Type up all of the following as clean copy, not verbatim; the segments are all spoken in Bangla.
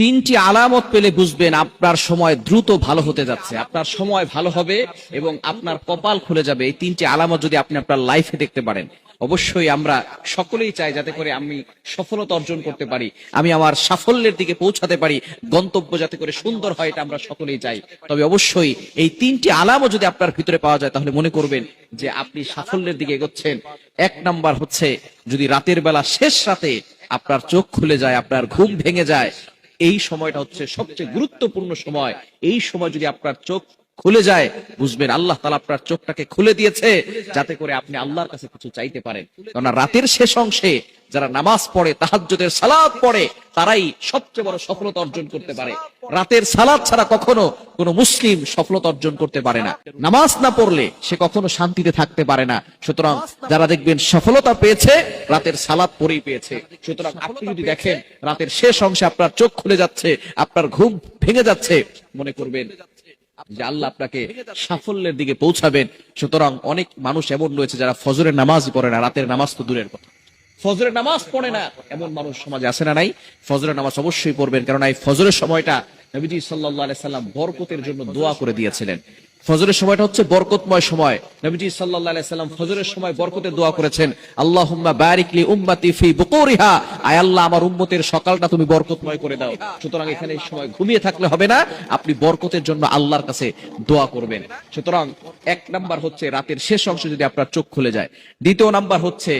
তিনটি আলামত পেলে বুঝবেন আপনার সময় দ্রুত ভালো হতে যাচ্ছে, আপনার সময় ভালো হবে এবং আপনার কপাল খুলে যাবে। এই তিনটি আলামত যদি আপনি আপনার লাইফে দেখতে পারেন, অবশ্যই আমরা সকলেই চাই যাতে করে আমি সফলতা অর্জন করতে পারি, আমি আমার সাফল্যের দিকে পৌঁছাতে পারি, গন্তব্য যাতে করে সুন্দর হয়, এটা আমরা সকলেই চাই। তবে অবশ্যই এই তিনটি আলামত যদি আপনার ভিতরে পাওয়া যায় তাহলে মনে করবেন যে আপনি সাফল্যের দিকে এগোচ্ছেন। এক নাম্বার হচ্ছে, যদি রাতের বেলা শেষ রাতে আপনার চোখ খুলে যায়, আপনার ঘুম ভেঙে যায়, এই সময়টা হচ্ছে সবচেয়ে গুরুত্বপূর্ণ সময়। এই সময় যদি আপনার চোখ খুলে যায়, বুঝবেন আল্লাহ তাআলা আপনার চোখটাকে খুলে দিয়েছে যাতে করে আপনি আল্লাহর কাছে কিছু চাইতে পারেন। কারণ রাতের শেষ অংশে যারা নামাজ পড়ে, তাহাজ্জুদের সালাত পড়ে, তারাই সবচেয়ে বড় সফলতা অর্জন করতে পারে। রাতের সালাত ছাড়া কখনো কোন মুসলিম সফলতা অর্জন করতে পারে না। নামাজ না পড়লে সে কখনো শান্তিতে থাকতে পারে না। সুতরাং যারা দেখবেন সফলতা পেয়েছে, রাতের সালাত পড়েই পেয়েছে। সুতরাং আপনি যদি দেখেন রাতের শেষ অংশে আপনার চোখ খুলে যাচ্ছে, আপনার ঘুম ভেঙে যাচ্ছে, মনে করবেন যে আল্লাহ আপনাকে সাফল্যের দিকে পৌঁছাবেন। সুতরাং অনেক মানুষ এমন রয়েছে যারা ফজরের নামাজই পড়ে না, রাতের নামাজ তো দূরের কথা, ফজরের নামাজ পড়ে না, এমন মানুষ সমাজে আছে না নাই? ফজরের নামাজ অবশ্যই পড়বেন, কারণ এই ফজরের সময়টা নবীজি সাল্লাল্লাহু আলাইহি সাল্লাম বরকতের জন্য দোয়া করে দিয়েছিলেন। ফজরের সময়টা হচ্ছে বরকতময় সময়। নবীজি সাল্লাল্লাহু আলাইহি সাল্লাম ফজরের সময় বরকতের দোয়া করেছেন, আল্লাহুম্মা বারিক লি উম্মতি ফি বুকুরিহা, আয় আল্লাহ আমার উম্মতের সকালটা তুমি বরকতময় করে দাও। সুতরাং এখানে এই সময় ঘুমিয়ে থাকলে হবে না, আপনি বরকতের জন্য আল্লাহর কাছে দোয়া করবেন। সুতরাং এক নাম্বার হচ্ছে রাতের শেষ অংশে যদি আপনার চোখ খুলে যায়। দ্বিতীয় নাম্বার হচ্ছে,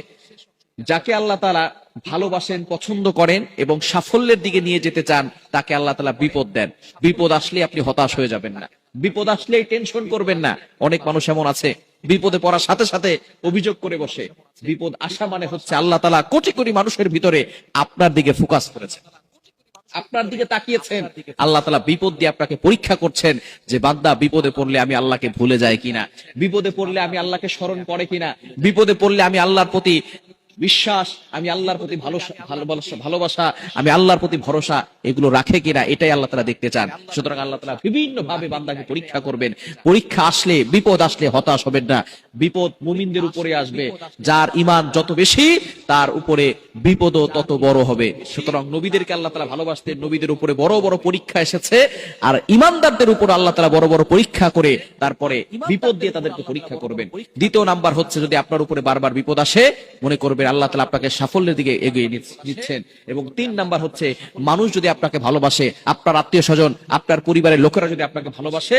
যাকে আল্লাহ তাআলা ভালোবাসেন, পছন্দ করেন এবং সাফল্যের দিকে নিয়ে যেতে চান, তাকে আল্লাহ তাআলা বিপদ দেন। বিপদ আসলে আপনি হতাশ হয়ে যাবেন না, বিপদ আসলেই টেনশন করবেন না। অনেক মানুষ এমন আছে বিপদে পড়ার সাথে সাথে অভিযোগ করে বসে। বিপদ আসা মানে হচ্ছে আল্লাহ তাআলা কোটি কোটি মানুষের ভিতরে আপনার দিকে ফোকাস করেছেন, আপনার দিকে তাকিয়েছেন। আল্লাহ তাআলা বিপদ দিয়ে আপনাকে পরীক্ষা করছেন যে বান্দা বিপদে পড়লে আমি আল্লাহকে ভুলে যাই কিনা, বিপদে পড়লে আমি আল্লাহকে স্মরণ করে কিনা, বিপদে পড়লে আমি আল্লাহর প্রতি বিশ্বাস, আমি আল্লাহর প্রতি ভালোবাসা, আমি আল্লাহর প্রতি ভরসা, এগুলো রাখে কিনা, এটাই আল্লাহ তাআলা দেখতে চান। সুতরাং আল্লাহ তাআলা বিভিন্ন ভাবে বান্দাকে পরীক্ষা করবেন। পরীক্ষা আসলে, বিপদ আসলে হতাশ হবেন না। বিপদ মুমিনদের উপরে আসবে, যার ঈমান যত বেশি তার উপরে বিপদও তত বড় হবে। সুতরাং নবীদেরকে আল্লাহ তাআলা ভালোবাসতেন, নবীদের উপরে বড় বড় পরীক্ষা এসেছে, আর ঈমানদারদের উপর আল্লাহ তাআলা বড় বড় পরীক্ষা করে তারপরে বিপদ দিয়ে তাদেরকে পরীক্ষা করবেন। দ্বিতীয় নাম্বার হচ্ছে, যদি আপনার উপরে বারবার বিপদ আসে, মনে করবেন আল্লাহ তাআলা আপনাকে সাফল্যের দিকে এগিয়ে দিচ্ছেন। এবং তিন নাম্বার হচ্ছে, মানুষ যদি আপনাকে ভালোবাসে, আপনার আত্মীয় স্বজন, আপনার পরিবারের লোকেরা যদি আপনাকে ভালোবাসে,